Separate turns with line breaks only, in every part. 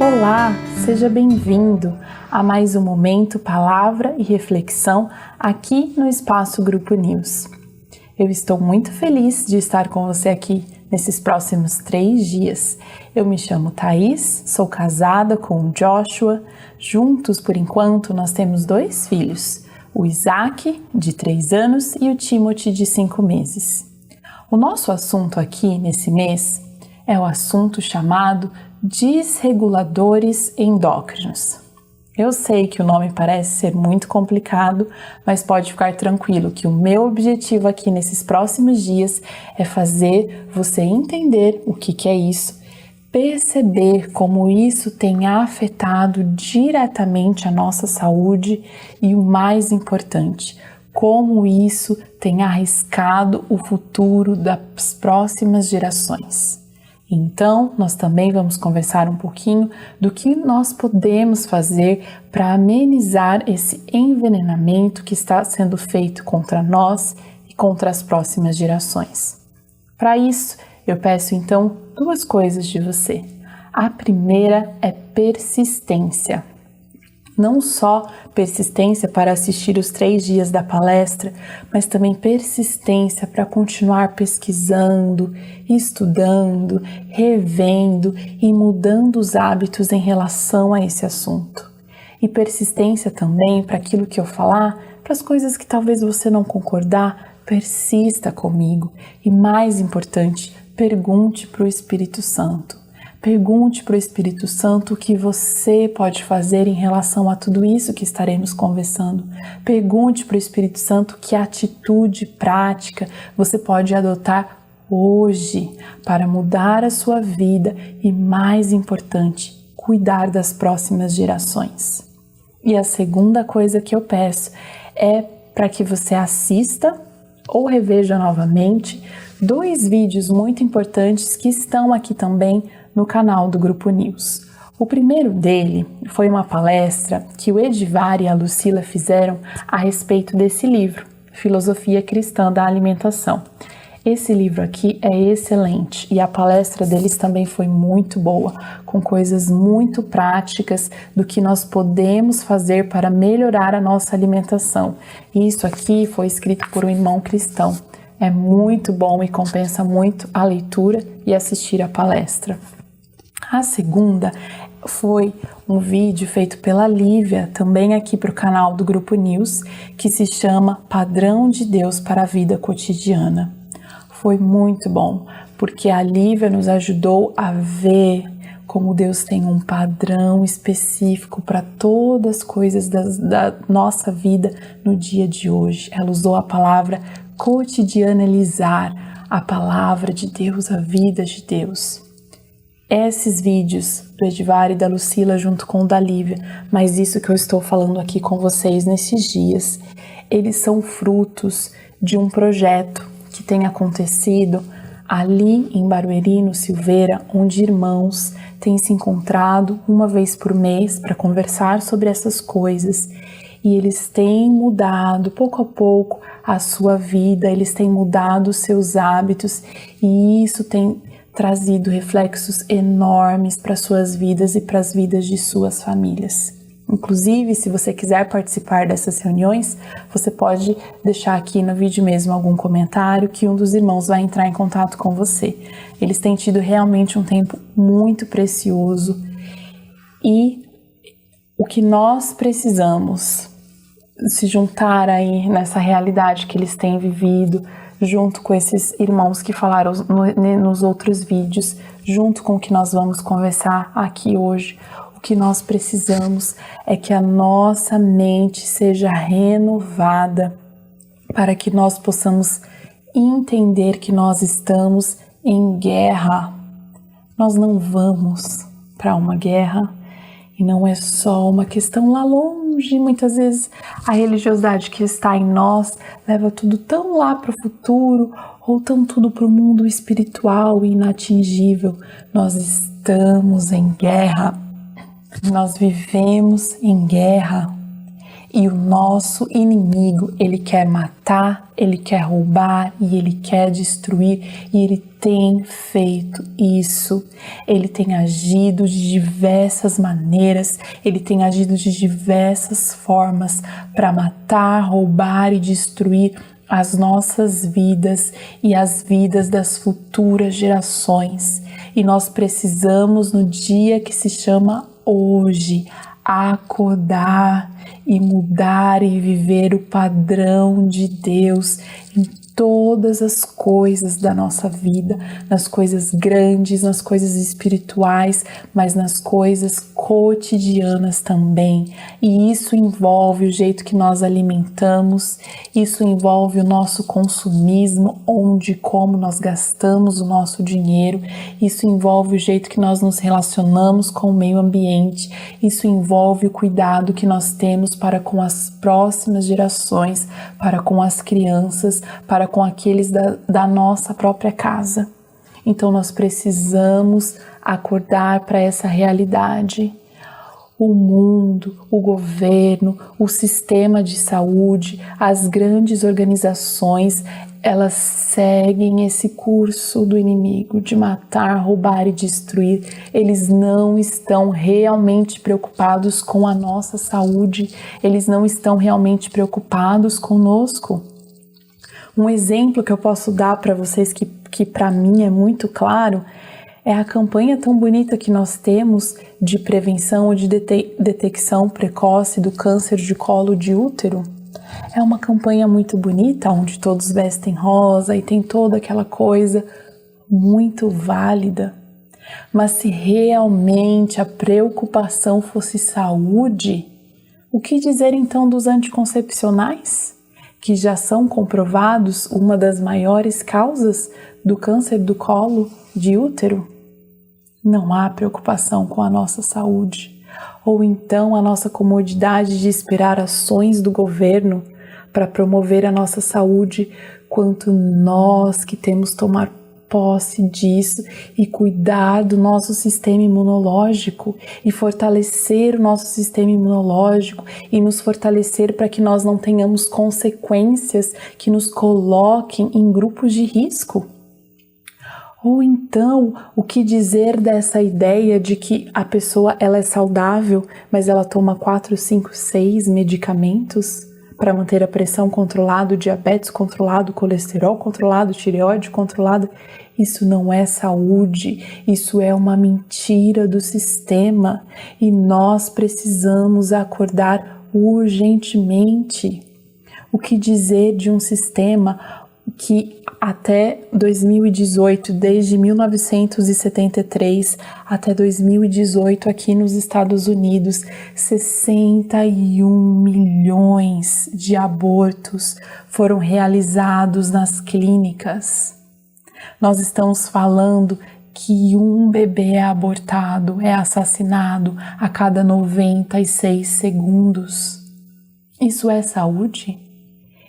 Olá, seja bem-vindo a mais um Momento Palavra e Reflexão aqui no Espaço Grupo News. Eu estou muito feliz de estar com você aqui nesses próximos 3 dias. Eu me chamo Thaís, sou casada com o Joshua. Juntos, por enquanto, nós temos 2 filhos, o Isaac, de 3 anos, e o Timothy, de 5 meses. O nosso assunto aqui nesse mês é o assunto chamado desreguladores endócrinos. Eu sei que o nome parece ser muito complicado, mas pode ficar tranquilo que o meu objetivo aqui nesses próximos dias é fazer você entender o que é isso, perceber como isso tem afetado diretamente a nossa saúde e o mais importante, como isso tem arriscado o futuro das próximas gerações. Então, nós também vamos conversar um pouquinho do que nós podemos fazer para amenizar esse envenenamento que está sendo feito contra nós e contra as próximas gerações. Para isso, eu peço então 2 coisas de você. A primeira é persistência. Não só persistência para assistir os 3 dias da palestra, mas também persistência para continuar pesquisando, estudando, revendo e mudando os hábitos em relação a esse assunto. E persistência também para aquilo que eu falar, para as coisas que talvez você não concordar, persista comigo. E mais importante, pergunte para o Espírito Santo. Pergunte para o Espírito Santo o que você pode fazer em relação a tudo isso que estaremos conversando. Pergunte para o Espírito Santo que atitude prática você pode adotar hoje para mudar a sua vida e, mais importante, cuidar das próximas gerações. E a segunda coisa que eu peço é para que você assista ou reveja novamente 2 vídeos muito importantes que estão aqui também no canal do Grupo News. O primeiro dele foi uma palestra que o Edivar e a Lucila fizeram a respeito desse livro, Filosofia Cristã da Alimentação. Esse livro aqui é excelente e a palestra deles também foi muito boa, com coisas muito práticas do que nós podemos fazer para melhorar a nossa alimentação. E isso aqui foi escrito por um irmão cristão. É muito bom e compensa muito a leitura e assistir a palestra. A segunda foi um vídeo feito pela Lívia, também aqui para o canal do Grupo News, que se chama Padrão de Deus para a Vida Cotidiana. Foi muito bom, porque a Lívia nos ajudou a ver como Deus tem um padrão específico para todas as coisas da nossa vida no dia de hoje. Ela usou a palavra cotidianizar, a palavra de Deus, a vida de Deus. Esses vídeos do Edivar e da Lucila junto com o da Lívia, mas isso que eu estou falando aqui com vocês nesses dias, eles são frutos de um projeto que tem acontecido ali em Barueri, no Silveira, onde irmãos têm se encontrado uma vez por mês para conversar sobre essas coisas. E eles têm mudado pouco a pouco a sua vida, eles têm mudado os seus hábitos e isso tem trazido reflexos enormes para suas vidas e para as vidas de suas famílias. Inclusive, se você quiser participar dessas reuniões, você pode deixar aqui no vídeo mesmo algum comentário que um dos irmãos vai entrar em contato com você. Eles têm tido realmente um tempo muito precioso e o que nós precisamos se juntar aí nessa realidade que eles têm vivido, junto com esses irmãos que falaram nos outros vídeos, junto com o que nós vamos conversar aqui hoje. O que nós precisamos é que a nossa mente seja renovada para que nós possamos entender que nós estamos em guerra. Nós não vamos para uma guerra e não é só uma questão lá longe. Muitas vezes a religiosidade que está em nós leva tudo tão lá para o futuro ou tão tudo para o mundo espiritual e inatingível. Nós estamos em guerra. Nós vivemos em guerra E o nosso inimigo, ele quer matar, ele quer roubar e ele quer destruir, e ele tem feito isso. Ele tem agido de diversas maneiras, ele tem agido de diversas formas para matar, roubar e destruir as nossas vidas e as vidas das futuras gerações. E nós precisamos, no dia que se chama hoje, acordar e mudar e viver o padrão de Deus em todas as coisas da nossa vida, nas coisas grandes, nas coisas espirituais, mas nas coisas cotidianas também. E isso envolve o jeito que nós alimentamos, isso envolve o nosso consumismo, onde e como nós gastamos o nosso dinheiro, isso envolve o jeito que nós nos relacionamos com o meio ambiente, isso envolve o cuidado que nós temos para com as próximas gerações, para com as crianças, para com aqueles da nossa própria casa. Então nós precisamos acordar para essa realidade. O mundo, o governo, o sistema de saúde, as grandes organizações, elas seguem esse curso do inimigo de matar, roubar e destruir. Eles não estão realmente preocupados com a nossa saúde, eles não estão realmente preocupados conosco. Um exemplo que eu posso dar para vocês que para mim é muito claro é a campanha tão bonita que nós temos de prevenção ou de detecção precoce do câncer de colo de útero. É uma campanha muito bonita, onde todos vestem rosa e tem toda aquela coisa muito válida. Mas se realmente a preocupação fosse saúde, o que dizer então dos anticoncepcionais, que já são comprovados uma das maiores causas do câncer do colo de útero? Não há preocupação com a nossa saúde, ou então a nossa comodidade de esperar ações do governo para promover a nossa saúde, quanto nós que temos que tomar posse disso e cuidar do nosso sistema imunológico e fortalecer o nosso sistema imunológico e nos fortalecer para que nós não tenhamos consequências que nos coloquem em grupos de risco. Ou então, o que dizer dessa ideia de que a pessoa ela é saudável, mas ela toma 4, 5, 6 medicamentos para manter a pressão controlada, o diabetes controlado, o colesterol controlado, tireoide controlada? Isso não é saúde, isso é uma mentira do sistema e nós precisamos acordar urgentemente. O que dizer de um sistema que até 2018, desde 1973 até 2018 aqui nos Estados Unidos, 61 milhões de abortos foram realizados nas clínicas. Nós estamos falando que um bebê é abortado, é assassinado a cada 96 segundos. Isso é saúde?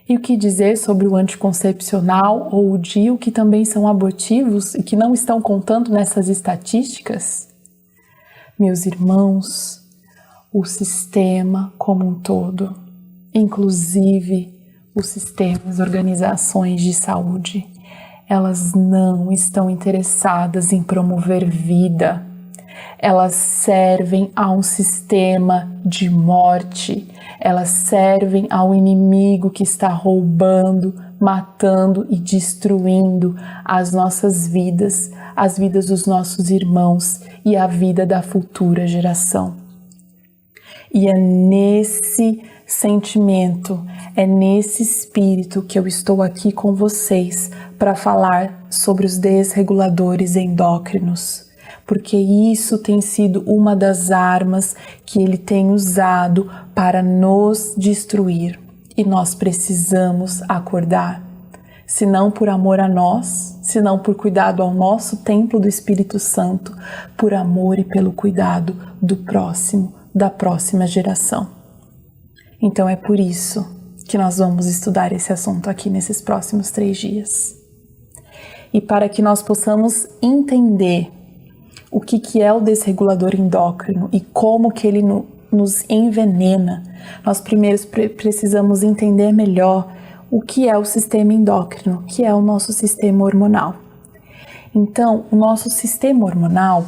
E o que dizer sobre o anticoncepcional ou o DIU, que também são abortivos e que não estão contando nessas estatísticas? Meus irmãos, o sistema como um todo, inclusive os sistemas, organizações de saúde, elas não estão interessadas em promover vida. Elas servem a um sistema de morte, elas servem ao inimigo que está roubando, matando e destruindo as nossas vidas, as vidas dos nossos irmãos e a vida da futura geração. E é nesse sentimento, é nesse espírito que eu estou aqui com vocês para falar sobre os desreguladores endócrinos. Porque isso tem sido uma das armas que ele tem usado para nos destruir. E nós precisamos acordar. Se não por amor a nós, se não por cuidado ao nosso templo do Espírito Santo, por amor e pelo cuidado do próximo, da próxima geração. Então é por isso que nós vamos estudar esse assunto aqui nesses próximos 3 dias. E para que nós possamos entender o que é o desregulador endócrino e como que ele nos envenena. Nós primeiro precisamos entender melhor o que é o sistema endócrino, que é o nosso sistema hormonal. Então, o nosso sistema hormonal,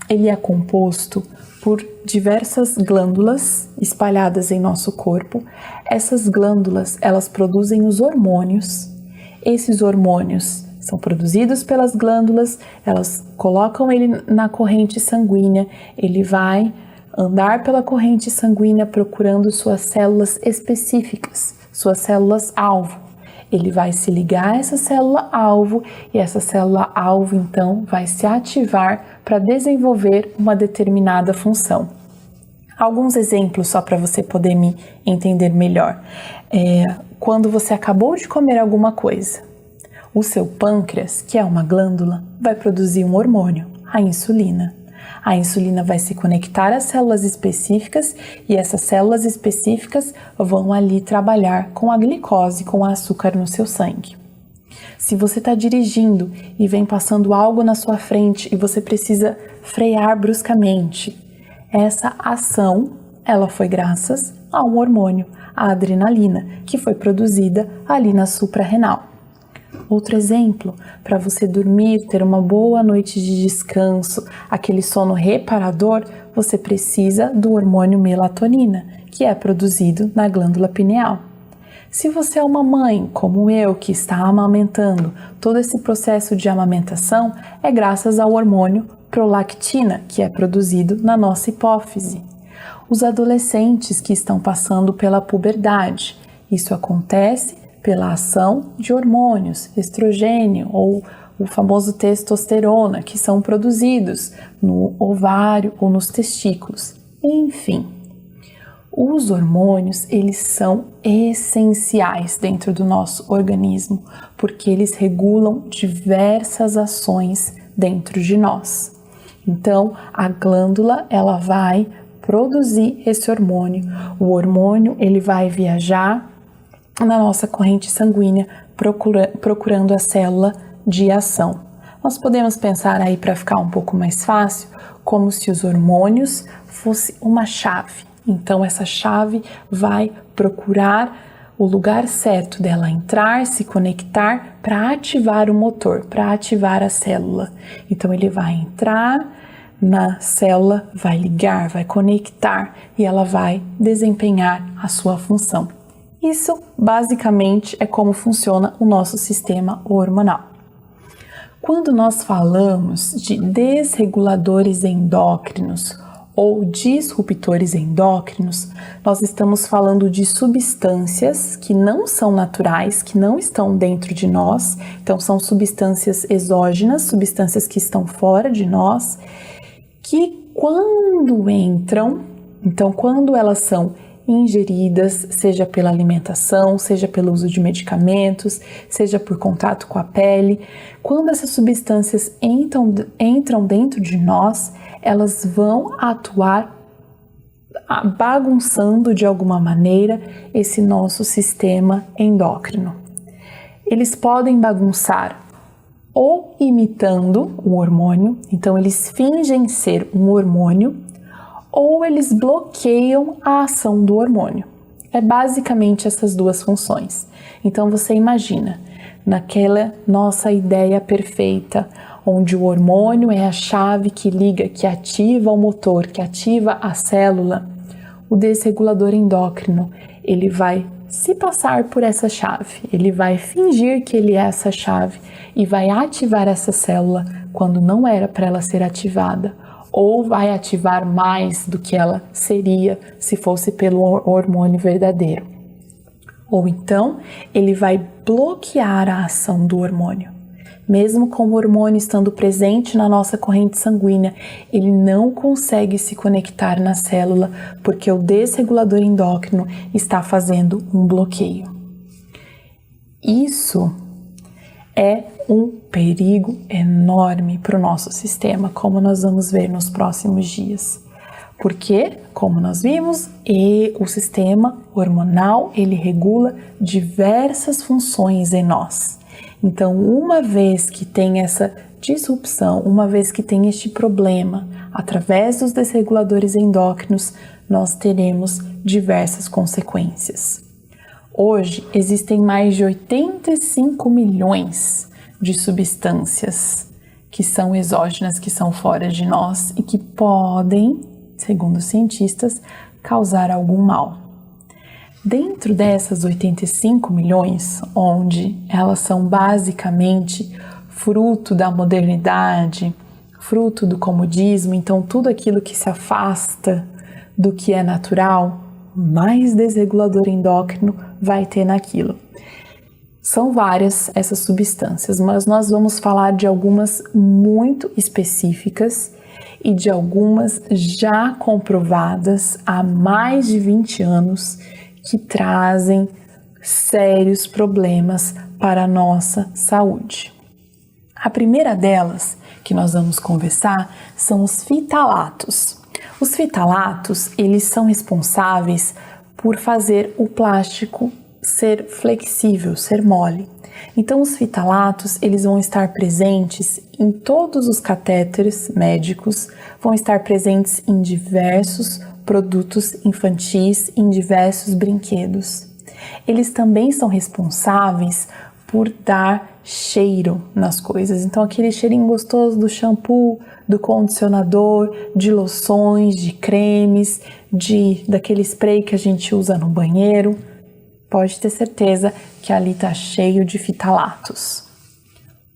ele é composto por diversas glândulas espalhadas em nosso corpo. Essas glândulas, elas produzem os hormônios. Esses hormônios são produzidos pelas glândulas, elas colocam ele na corrente sanguínea, ele vai andar pela corrente sanguínea procurando suas células específicas, suas células-alvo. Ele vai se ligar a essa célula-alvo e essa célula-alvo, então, vai se ativar para desenvolver uma determinada função. Alguns exemplos só para você poder me entender melhor. Quando você acabou de comer alguma coisa, o seu pâncreas, que é uma glândula, vai produzir um hormônio, a insulina. A insulina vai se conectar às células específicas e essas células específicas vão ali trabalhar com a glicose, com o açúcar no seu sangue. Se você está dirigindo e vem passando algo na sua frente e você precisa frear bruscamente, essa ação, ela foi graças a um hormônio, a adrenalina, que foi produzida ali na suprarrenal. Outro exemplo, para você dormir, ter uma boa noite de descanso, aquele sono reparador, você precisa do hormônio melatonina, que é produzido na glândula pineal. Se você é uma mãe, como eu, que está amamentando, todo esse processo de amamentação é graças ao hormônio prolactina, que é produzido na nossa hipófise. Os adolescentes que estão passando pela puberdade, isso acontece pela ação de hormônios, estrogênio ou o famoso testosterona, que são produzidos no ovário ou nos testículos. Enfim, os hormônios, eles são essenciais dentro do nosso organismo, porque eles regulam diversas ações dentro de nós. Então, a glândula, ela vai produzir esse hormônio. O hormônio, ele vai viajar na nossa corrente sanguínea, procurando a célula de ação. Nós podemos pensar aí, para ficar um pouco mais fácil, como se os hormônios fosse uma chave. Então essa chave vai procurar o lugar certo dela entrar, se conectar para ativar o motor, para ativar a célula. Então ele vai entrar na célula, vai ligar, vai conectar e ela vai desempenhar a sua função. Isso, basicamente, é como funciona o nosso sistema hormonal. Quando nós falamos de desreguladores endócrinos ou disruptores endócrinos, nós estamos falando de substâncias que não são naturais, que não estão dentro de nós, então são substâncias exógenas, substâncias que estão fora de nós, que quando entram, então quando elas são ingeridas, seja pela alimentação, seja pelo uso de medicamentos, seja por contato com a pele, quando essas substâncias entram dentro de nós, elas vão atuar bagunçando de alguma maneira esse nosso sistema endócrino. Eles podem bagunçar ou imitando o hormônio, então eles fingem ser um hormônio, ou eles bloqueiam a ação do hormônio. É basicamente essas duas funções. Então você imagina, naquela nossa ideia perfeita, onde o hormônio é a chave que liga, que ativa o motor, que ativa a célula, o desregulador endócrino, ele vai se passar por essa chave, ele vai fingir que ele é essa chave e vai ativar essa célula quando não era para ela ser ativada, ou vai ativar mais do que ela seria se fosse pelo hormônio verdadeiro. Ou então, ele vai bloquear a ação do hormônio. Mesmo com o hormônio estando presente na nossa corrente sanguínea, ele não consegue se conectar na célula porque o desregulador endócrino está fazendo um bloqueio. Isso é um perigo enorme para o nosso sistema, como nós vamos ver nos próximos dias. Porque, como nós vimos, o sistema hormonal, ele regula diversas funções em nós. Então, uma vez que tem essa disrupção, uma vez que tem este problema, através dos desreguladores endócrinos, nós teremos diversas consequências. Hoje, existem mais de 85 milhões de substâncias que são exógenas, que são fora de nós e que podem, segundo os cientistas, causar algum mal. Dentro dessas 85 milhões, onde elas são basicamente fruto da modernidade, fruto do comodismo, então tudo aquilo que se afasta do que é natural, mais desregulador endócrino vai ter naquilo. São várias essas substâncias, mas nós vamos falar de algumas muito específicas e de algumas já comprovadas há mais de 20 anos que trazem sérios problemas para a nossa saúde. A primeira delas que nós vamos conversar são os fitalatos. Os fitalatos, eles são responsáveis por fazer o plástico ser flexível, ser mole. Então, os fitalatos, eles vão estar presentes em todos os catéteres médicos, vão estar presentes em diversos produtos infantis, em diversos brinquedos. Eles também são responsáveis por dar cheiro nas coisas. Então, aquele cheirinho gostoso do shampoo, do condicionador, de loções, de cremes, daquele spray que a gente usa no banheiro, pode ter certeza que ali está cheio de fitalatos.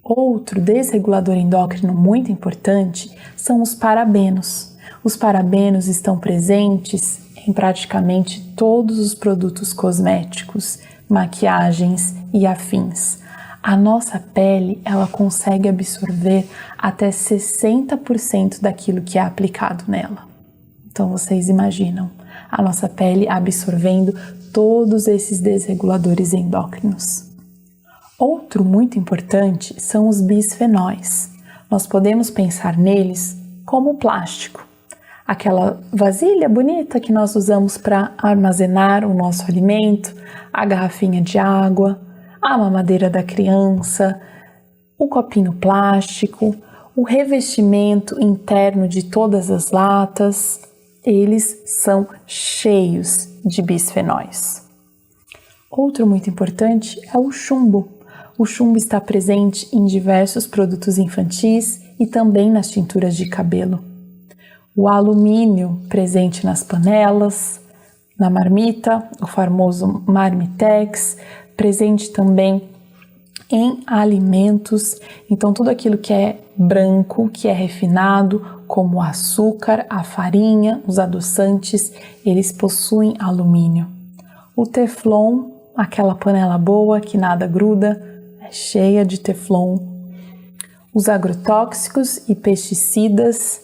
Outro desregulador endócrino muito importante são os parabenos. Os parabenos estão presentes em praticamente todos os produtos cosméticos, maquiagens e afins. A nossa pele, ela consegue absorver até 60% daquilo que é aplicado nela. Então vocês imaginam a nossa pele absorvendo todos esses desreguladores endócrinos. Outro muito importante são os bisfenóis. Nós podemos pensar neles como plástico. Aquela vasilha bonita que nós usamos para armazenar o nosso alimento, a garrafinha de água, a mamadeira da criança, o copinho plástico, o revestimento interno de todas as latas, eles são cheios de bisfenóis. Outro muito importante é o chumbo. O chumbo está presente em diversos produtos infantis e também nas tinturas de cabelo. O alumínio presente nas panelas, na marmita, o famoso marmitex, presente também em alimentos. Então, tudo aquilo que é branco, que é refinado, como o açúcar, a farinha, os adoçantes, eles possuem alumínio. O teflon, aquela panela boa que nada gruda, é cheia de teflon. Os agrotóxicos e pesticidas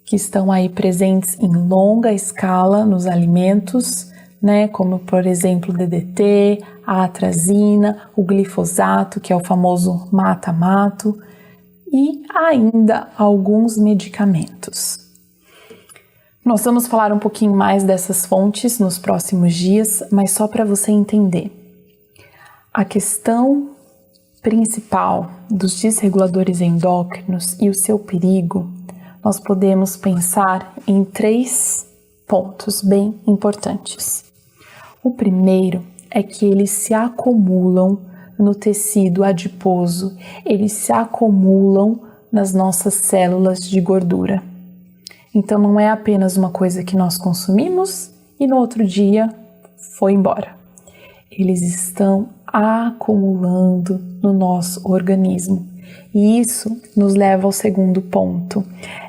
que estão aí presentes em longa escala nos alimentos, né, como por exemplo o DDT, a atrazina, o glifosato, que é o famoso mata-mato, e ainda alguns medicamentos. Nós vamos falar um pouquinho mais dessas fontes nos próximos dias, mas só para você entender. A questão principal dos desreguladores endócrinos e o seu perigo, nós podemos pensar em 3 pontos bem importantes. O primeiro é que eles se acumulam no tecido adiposo, eles se acumulam nas nossas células de gordura. Então não é apenas uma coisa que nós consumimos e no outro dia foi embora. Eles estão acumulando no nosso organismo. E isso nos leva ao segundo ponto,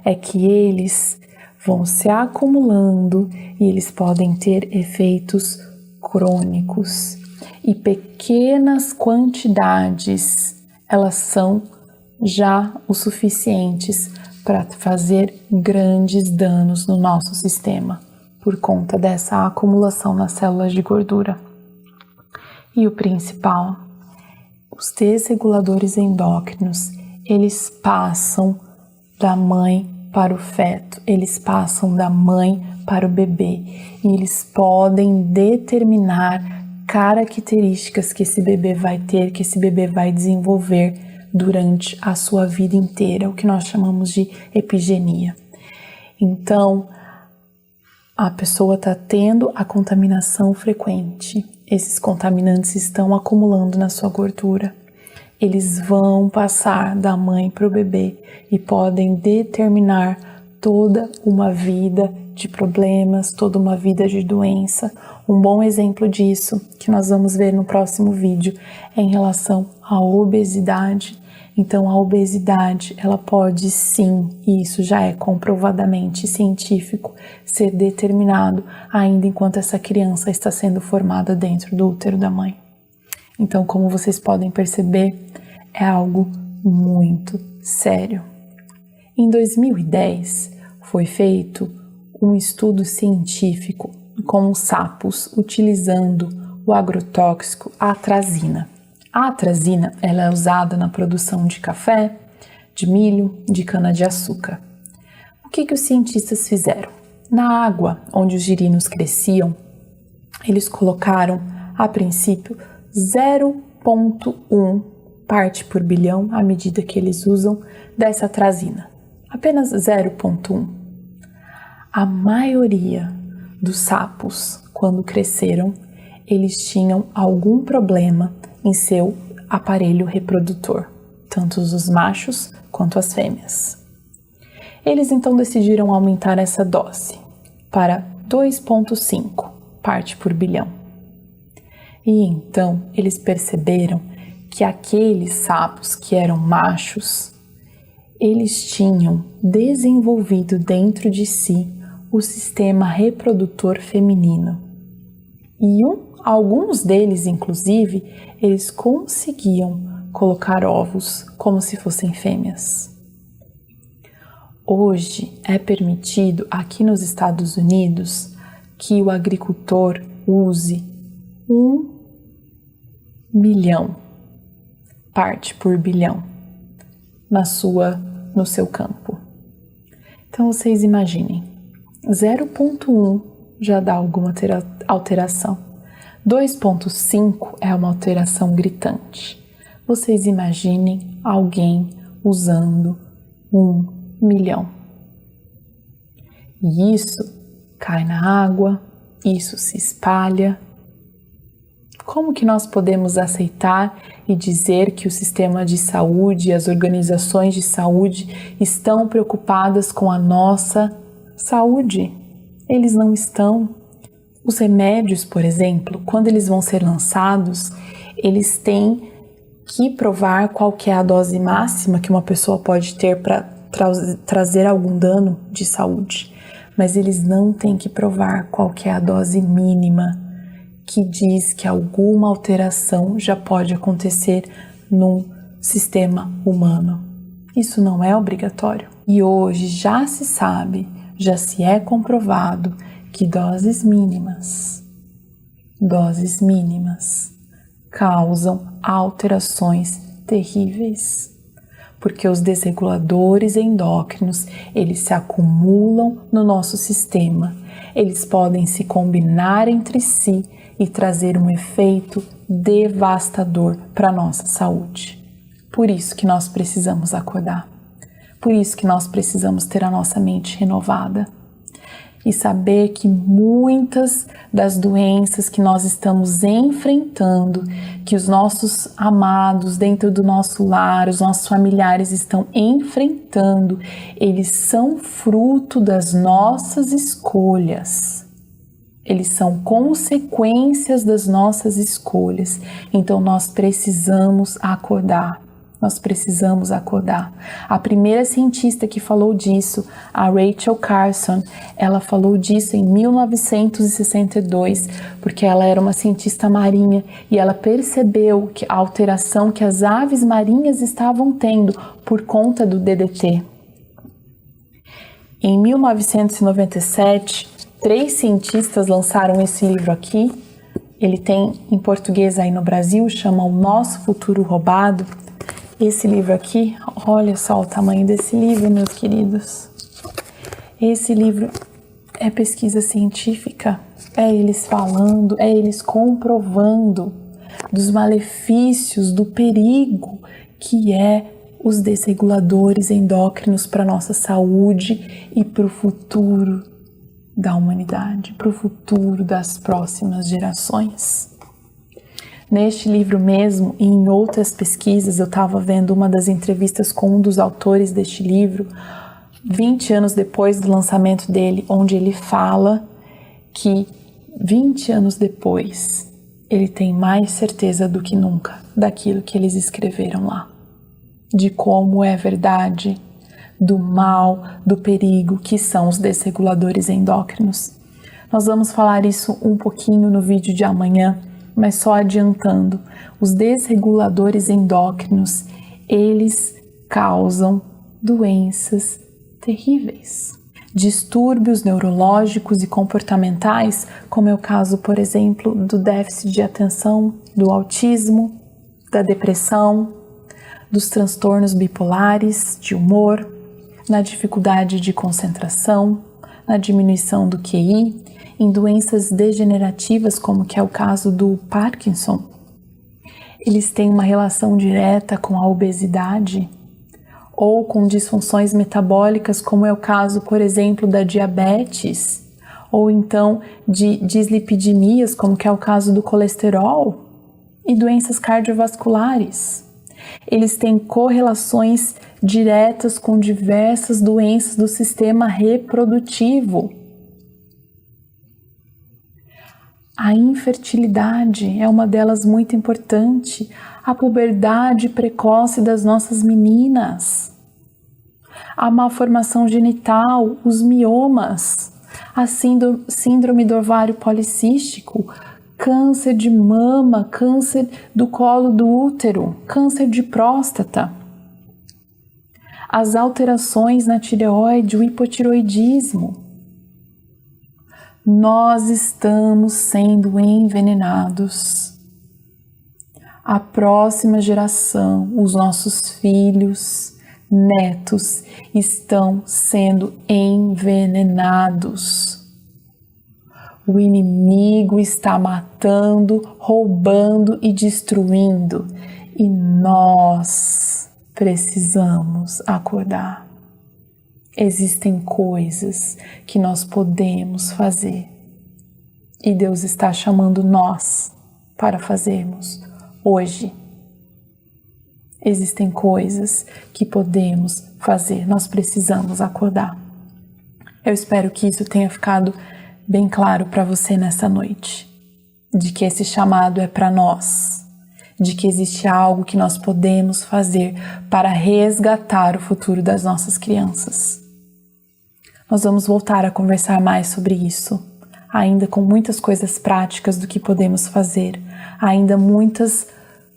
é que eles vão se acumulando e eles podem ter efeitos crônicos. E pequenas quantidades, elas são já o suficientes para fazer grandes danos no nosso sistema, por conta dessa acumulação nas células de gordura. E o principal, os desreguladores endócrinos, eles passam da mãe para o feto, eles passam da mãe para o bebê e eles podem determinar características que esse bebê vai ter, que esse bebê vai desenvolver durante a sua vida inteira, o que nós chamamos de epigenia. Então, a pessoa está tendo a contaminação frequente. Esses contaminantes estão acumulando na sua gordura. Eles vão passar da mãe para o bebê e podem determinar toda uma vida de problemas, toda uma vida de doença. Um bom exemplo disso, que nós vamos ver no próximo vídeo, é em relação à obesidade. Então, a obesidade, ela pode sim, e isso já é comprovadamente científico, ser determinado ainda enquanto essa criança está sendo formada dentro do útero da mãe. Então, como vocês podem perceber, é algo muito sério. Em 2010, foi feito um estudo científico com os sapos utilizando o agrotóxico atrazina. A atrazina, ela é usada na produção de café, de milho, de cana-de-açúcar. O que os cientistas fizeram? Na água onde os girinos cresciam, eles colocaram, a princípio, 0,1 parte por bilhão à medida que eles usam dessa atrazina. Apenas 0,1. A maioria dos sapos, quando cresceram, eles tinham algum problema em seu aparelho reprodutor, tanto os machos quanto as fêmeas. Eles então decidiram aumentar essa dose para 2,5 parte por bilhão. E então eles perceberam que aqueles sapos que eram machos, eles tinham desenvolvido dentro de si o sistema reprodutor feminino. E alguns deles, inclusive, eles conseguiam colocar ovos como se fossem fêmeas. Hoje é permitido aqui nos Estados Unidos que o agricultor use 1 milhão parte por bilhão no seu campo. Então vocês imaginem, 0,1 já dá alguma alteração. 2,5 é uma alteração gritante. Vocês imaginem alguém usando 1 milhão. E isso cai na água, isso se espalha. Como que nós podemos aceitar e dizer que o sistema de saúde e as organizações de saúde estão preocupadas com a nossa saúde? Eles não estão. Os remédios, por exemplo, quando eles vão ser lançados, eles têm que provar qual que é a dose máxima que uma pessoa pode ter para trazer algum dano de saúde. Mas eles não têm que provar qual que é a dose mínima que diz que alguma alteração já pode acontecer num sistema humano. Isso não é obrigatório. E hoje já se sabe, já se é comprovado que doses mínimas causam alterações terríveis. Porque os desreguladores endócrinos, eles se acumulam no nosso sistema. Eles podem se combinar entre si e trazer um efeito devastador para a nossa saúde. Por isso que nós precisamos acordar. Por isso que nós precisamos ter a nossa mente renovada. E saber que muitas das doenças que nós estamos enfrentando, que os nossos amados dentro do nosso lar, os nossos familiares estão enfrentando, eles são fruto das nossas escolhas. Eles são consequências das nossas escolhas. Então nós precisamos acordar. Nós precisamos acordar. A primeira cientista que falou disso, a Rachel Carson, ela falou disso em 1962, porque ela era uma cientista marinha e ela percebeu que a alteração que as aves marinhas estavam tendo por conta do DDT. Em 1997, 3 cientistas lançaram esse livro aqui. Ele tem em português aí no Brasil, chama O Nosso Futuro Roubado. Esse livro aqui, olha só o tamanho desse livro, meus queridos. Esse livro é pesquisa científica, é eles falando, é eles comprovando dos malefícios, do perigo que é os desreguladores endócrinos para a nossa saúde e para o futuro da humanidade, para o futuro das próximas gerações. Neste livro mesmo e em outras pesquisas, eu estava vendo uma das entrevistas com um dos autores deste livro, 20 anos depois do lançamento dele, onde ele fala que 20 anos depois ele tem mais certeza do que nunca daquilo que eles escreveram lá, de como é verdade, do mal, do perigo que são os desreguladores endócrinos. Nós vamos falar isso um pouquinho no vídeo de amanhã, mas só adiantando, os desreguladores endócrinos, eles causam doenças terríveis. Distúrbios neurológicos e comportamentais, como é o caso, por exemplo, do déficit de atenção, do autismo, da depressão, dos transtornos bipolares, de humor, na dificuldade de concentração, na diminuição do QI, em doenças degenerativas, como que é o caso do Parkinson. Eles têm uma relação direta com a obesidade ou com disfunções metabólicas, como é o caso, por exemplo, da diabetes, ou então de dislipidemias, como que é o caso do colesterol, e doenças cardiovasculares. Eles têm correlações diretas com diversas doenças do sistema reprodutivo. A infertilidade é uma delas muito importante, a puberdade precoce das nossas meninas, a malformação genital, os miomas, a síndrome do ovário policístico, câncer de mama, câncer do colo do útero, câncer de próstata, as alterações na tireoide, o hipotireoidismo. Nós estamos sendo envenenados. A próxima geração, os nossos filhos, netos, estão sendo envenenados. O inimigo está matando, roubando e destruindo. E nós precisamos acordar. Existem coisas que nós podemos fazer. E Deus está chamando nós para fazermos hoje. Existem coisas que podemos fazer. Nós precisamos acordar. Eu espero que isso tenha ficado bem claro para você nessa noite, de que esse chamado é para nós, de que existe algo que nós podemos fazer para resgatar o futuro das nossas crianças. Nós vamos voltar a conversar mais sobre isso, ainda com muitas coisas práticas do que podemos fazer, ainda muitas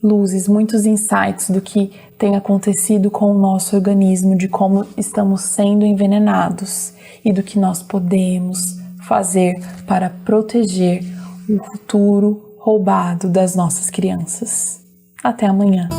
luzes, muitos insights do que tem acontecido com o nosso organismo, de como estamos sendo envenenados e do que nós podemos fazer para proteger o futuro roubado das nossas crianças. Até amanhã.